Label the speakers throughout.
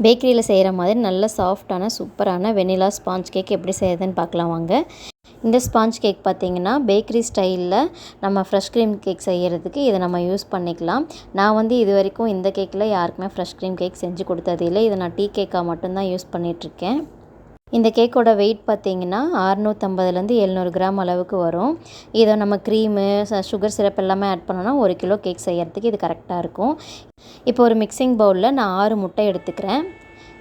Speaker 1: பேக்கரியில் செய்கிற மாதிரி நல்ல சாஃப்டான சூப்பரான வெனிலா ஸ்பாஞ்ச் கேக் எப்படி செய்யுதுன்னு பார்க்கலாம் வாங்க. இந்த ஸ்பாஞ்ச் கேக் பார்த்திங்கன்னா பேக்கரி ஸ்டைலில் நம்ம ஃப்ரெஷ் க்ரீம் கேக் செய்கிறதுக்கு இதை நம்ம யூஸ் பண்ணிக்கலாம். நான் வந்து இது வரைக்கும் இந்த கேக்கில் யாருக்குமே ஃப்ரெஷ் க்ரீம் கேக் செஞ்சு கொடுத்தது இல்லை. இதை நான் டீ கேக்காக மட்டும்தான் யூஸ் பண்ணிகிட்ருக்கேன். இந்த கேக்கோட வெயிட் பார்த்திங்கன்னா 650லேருந்து 700 கிராம் அளவுக்கு வரும். இதை நம்ம க்ரீமு சுகர் சிரப் எல்லாமே ஆட் பண்ணோன்னா 1 கிலோ கேக் செய்கிறதுக்கு இது கரெக்டாக இருக்கும். இப்போ ஒரு மிக்சிங் பவுலில் நான் 6 முட்டை எடுத்துக்கிறேன்.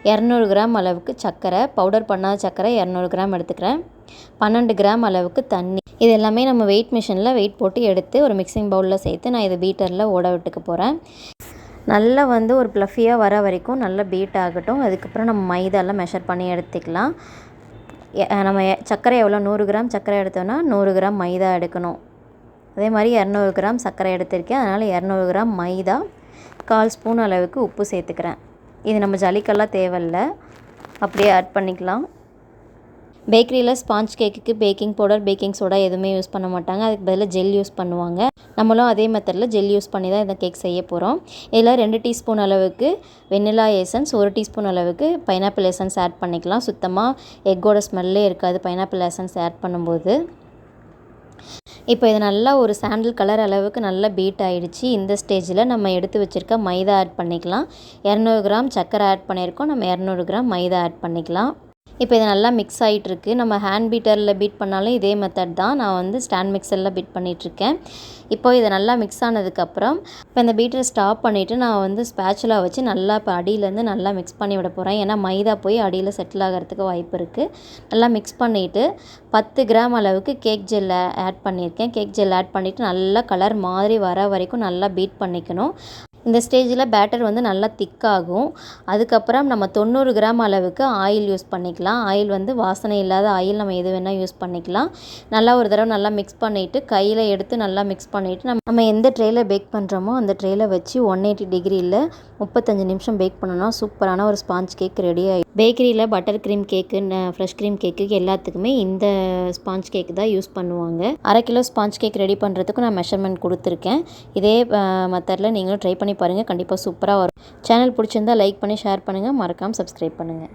Speaker 1: 200 கிராம் அளவுக்கு சர்க்கரை, பவுடர் பண்ணாத சர்க்கரை 200 கிராம் எடுத்துக்கிறேன். 12 கிராம் அளவுக்கு தண்ணி. இது எல்லாமே நம்ம வெயிட் மிஷினில் வெயிட் போட்டு எடுத்து ஒரு மிக்சிங் பவுலில் சேர்த்து நான் இதை பீட்டரில் ஓட விட்டுக்க போகிறேன். நல்லா வந்து ஒரு ப்ளஃபியாக வர வரைக்கும் நல்லா பீட் ஆகட்டும். அதுக்கப்புறம் நம்ம மைதாலாம் மெஷர் பண்ணி எடுத்துக்கலாம். நம்ம சர்க்கரை எவ்வளோ 100 கிராம் சர்க்கரை எடுத்தோன்னா 100 கிராம் மைதா எடுக்கணும். அதே மாதிரி 200 கிராம் சர்க்கரை எடுத்திருக்கேன். அதனால் 200 கிராம் மைதா, 1/4 ஸ்பூன் அளவுக்கு உப்பு சேர்த்துக்கிறேன். இது நம்ம ஜலிக்கெல்லாம் தேவையில்லை, அப்படியே ஆட் பண்ணிக்கலாம். பேக்கரியில் ஸ்பாஞ்ச் கேக்குக்கு பேக்கிங் பவுடர், பேக்கிங் சோடா எதுவுமே யூஸ் பண்ண மாட்டாங்க. அதுக்கு பதிலாக ஜெல் யூஸ் பண்ணுவாங்க. நம்மளும் அதே மெத்தடில் ஜெல் யூஸ் பண்ணி தான் இந்த கேக் செய்ய போகிறோம். இதில் 2 டீஸ்பூன் அளவுக்கு வெண்ணிலா எசன்ஸ், 1 டீஸ்பூன் அளவுக்கு பைனாப்பிள் எசன்ஸ் ஆட் பண்ணிக்கலாம். சுத்தமாக எக்கோட ஸ்மெல்லே இருக்காது பைனாப்பிள் எசன்ஸ் ஆட் பண்ணும்போது. இப்போ இது நல்லா ஒரு சாண்டில் கலர் அளவுக்கு நல்லா பீட் ஆகிடுச்சு. இந்த ஸ்டேஜில் நம்ம எடுத்து வச்சுருக்க மைதா ஆட் பண்ணிக்கலாம். 200 கிராம் சர்க்கரை ஆட் பண்ணியிருக்கோம். நம்ம 200 கிராம் மைதா ஆட் பண்ணிக்கலாம். இப்போ இது நல்லா மிக்ஸ் ஆகிட்டுருக்கு. நம்ம ஹேண்ட் பீட்டரில் பீட் பண்ணாலும் இதே மெத்தட் தான். நான் வந்து ஸ்டாண்ட் மிக்சரில் பீட் பண்ணிகிட்ருக்கேன். இப்போ இது நல்லா மிக்ஸ் ஆனதுக்கப்புறம் இப்போ இந்த பீட்டரை ஸ்டாப் பண்ணிவிட்டு நான் வந்து ஸ்பேச்சுலா வச்சு நல்லா இப்போ அடியிலேருந்து நல்லா மிக்ஸ் பண்ணி விட போகிறேன். ஏன்னா மைதா போய் அடியில் செட்டில் ஆகிறதுக்கு வாய்ப்பு இருக்குது. நல்லா மிக்ஸ் பண்ணிவிட்டு 10 கிராம் அளவுக்கு கேக் ஜெல் ஆட் பண்ணியிருக்கேன். கேக் ஜெல் ஆட் பண்ணிவிட்டு நல்லா கலர் மாதிரி வர வரைக்கும் நல்லா பீட் பண்ணிக்கணும். இந்த ஸ்டேஜில் பேட்டர் வந்து நல்லா திக்காகும். அதுக்கப்புறம் நம்ம 90 கிராம் அளவுக்கு ஆயில் யூஸ் பண்ணிக்கலாம். ஆயில் வந்து வாசனை இல்லாத ஆயில் நம்ம எது வேணால் யூஸ் பண்ணிக்கலாம். நல்லா ஒரு தடவை நல்லா மிக்ஸ் பண்ணிவிட்டு கையில் எடுத்து நல்லா மிக்ஸ் பண்ணிவிட்டு நம்ம எந்த ட்ரேயில் பேக் பண்ணுறோமோ அந்த ட்ரேயில் வச்சு 180 டிகிரியில் 35 நிமிஷம் பேக் பண்ணோன்னா சூப்பரான ஒரு ஸ்பாஞ்ச் கேக் ரெடி ஆகிடும். பேக்கரியில் பட்டர் க்ரீம் கேக்கு, ஃப்ரெஷ் க்ரீம் கேக்கு எல்லாத்துக்குமே இந்த ஸ்பாஞ்ச் கேக் தான் யூஸ் பண்ணுவாங்க. 1/2 கிலோ ஸ்பாஞ்ச் கேக் ரெடி பண்ணுறதுக்கும் நான் மெஷர்மெண்ட் கொடுத்துருக்கேன். இதே மெத்தடில் நீங்களும் ட்ரை பண்ணி பாருங்கள். கண்டிப்பாக சூப்பராக வரும். சேனல் பிடிச்சிருந்தால் லைக் பண்ணி ஷேர் பண்ணுங்கள். மறக்காமல் சப்ஸ்கிரைப் பண்ணுங்கள்.